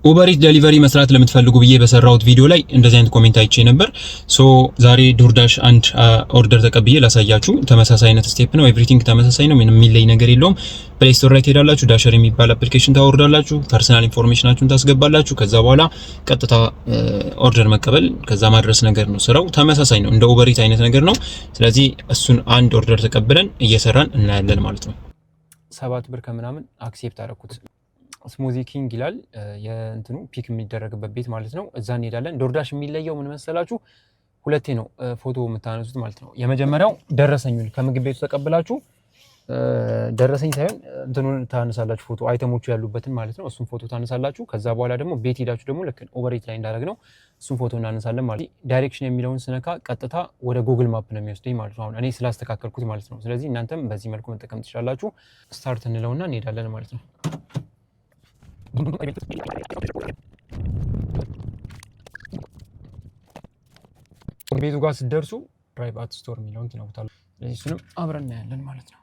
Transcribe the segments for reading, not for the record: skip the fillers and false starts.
ኡበር ኢትስ ዴሊቨሪ መስራት ለምትፈልጉ ብዬ በሰራሁት ቪዲዮ ላይ እንደዚህ አይነት ኮሜንት አይቼ ነበር። ሶ ዛሬ ዶርዳሽ አንድ ኦርደር ተቀብዬ ላሳያችሁ። ተመሳሳይ አይነት ስቴፕ ነው። ኤቭሪቲንግ ተመሳሳይ ነው። ምንም የሚለይ ነገር የለውም። ፕሌይ ስቶር ላይ ትሄዳላችሁ፣ ዳሸር የሚባል አፕሊኬሽን ታወርዳላችሁ፣ ፐርሰናል ኢንፎርሜሽናችሁን ታስገባላችሁ። ከዛ በኋላ ቀጥታ ኦርደር መቀበል ከዛ ማድረስ ነገር ነው። ስራው ተመሳሳይ ነው። እንደ ኡበር ኢትስ አይነት ነገር ነው። ስለዚህ እሱን አንድ ኦርደር ተቀብለን እየሰራን እናያለን ማለት ነው። 7 ብር ከምናምን አክሴፕት አደረኩት። ስሙዚ ኪንግ ይላል የእንትኑ ፒክ የሚደረግበት ቤት ማለት ነው። እዛ እንሄዳለን። ዶርዳሽ የሚለየው ምን መሰላችሁ? ሁለቴ ነው ፎቶ የምታነሱት ማለት ነው። የመጀመሪያው ደረሰኙን ከምግብ ቤቱ ተቀብላችሁ ደረሰኝ ሳይሆን እንትኑን ታነሳላችሁ፣ ፎቶ አይተሞቹ ያሉበትን ማለት ነው። እሱን ፎቶ ታነሳላችሁ። ከዛ በኋላ ደግሞ ቤት ሄዳችሁ ደግሞ ልክ ኡበር ኢትስ ላይ እንዳደረግ ነው እሱን ፎቶ እናነሳለን ማለት ነው። ዳይሬክሽን የሚለውን ስነካ ቀጥታ ወደ ጉግል ማፕ ነው የሚወስደኝ ማለት ነው። አሁን እኔ ስላስተካከልኩት ማለት ነው። ስለዚህ እናንተም በዚህ መልኩ መጠቀም ትችላላችሁ። ስታርት እንለውና እንሄዳለን ማለት ነው። ቤቱ ጋር ስትደርሱ ፕራይቬት ስቶር የሚለውን ትነኩታላችሁ። ስለዚህ እሱንም አብረን እናያለን ማለት ነው።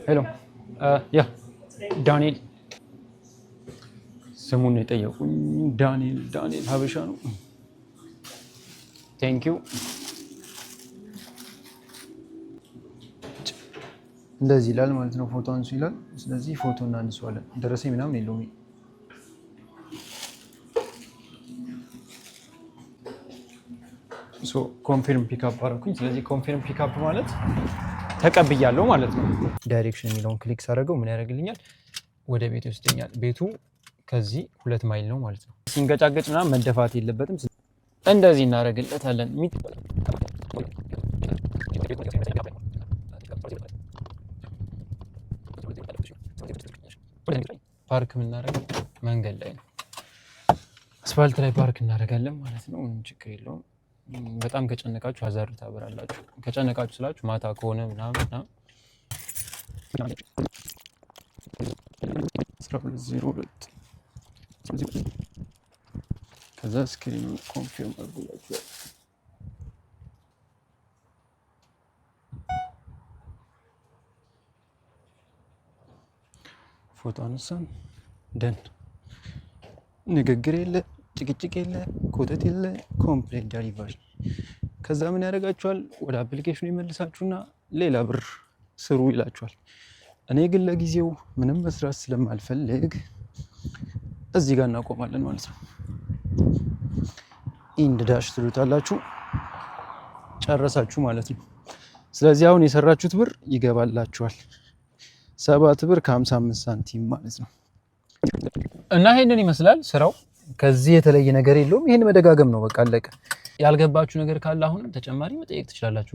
ሄሎ ያ ዳንኤል ስሙን የጠየቁኝ ዳንኤል ሀበሻ ነው። ቴንክ ዩ። እንደዚህ ይላል ማለት ነው። ፎቶ አንሱ ይላል። ስለዚህ ፎቶ እናንሳዋለን። ደረሰኝ ምናምን የለውም። ሶ ኮንፊርም ፒክአፕ አደረኩኝ። ስለዚህ ኮንፊርም ፒክአፕ ማለት ተቀብያለሁ ማለት ነው። ዳይሬክሽን የሚለውን ክሊክ ሳደርገው ምን ያደርግልኛል? ወደ ቤት ይወስደኛል። ቤቱ ከዚህ 2 ማይል ነው ማለት ነው። ሲንገጫገጭ ምናምን መደፋት የለበትም። እንደዚህ እናደርግለታለን። ፓርክ የምናደርገው መንገድ ላይ ነው። አስፋልት ላይ ፓርክ እናደርጋለን ማለት ነው። ምንም ችግር የለውም። በጣም ከጨነቃችሁ ሀዛር ታበራላችሁ። ከጨነቃችሁ ስላችሁ ማታ ከሆነ ምናምን 12:02 ከዛ ስክሪኑ ኮንፊርም አድርጉላችሁ። ፎቶ አነሳን። ደን ንግግር የለ፣ ጭቅጭቅ የለ፣ ኮተት የለ፣ ኮምፕሌት ዴሊቨሪ። ከዛ ምን ያደርጋችኋል? ወደ አፕሊኬሽኑ ይመልሳችሁና ሌላ ብር ስሩ ይላችኋል። እኔ ግን ለጊዜው ምንም መስራት ስለማልፈልግ እዚህ ጋር እናቆማለን ማለት ነው። ኢንድ ዳሽ ትሉታላችሁ። ጨረሳችሁ ማለት ነው። ስለዚህ አሁን የሰራችሁት ብር ይገባላችኋል። 7 ብር ከ55 ሳንቲም ማለት ነው። እና ይሄንን ይመስላል ስራው። ከዚህ የተለየ ነገር የለውም። ይሄን መደጋገም ነው በቃ አለቀ። ያልገባችሁ ነገር ካለ አሁን ተጨማሪ መጠየቅ ትችላላችሁ።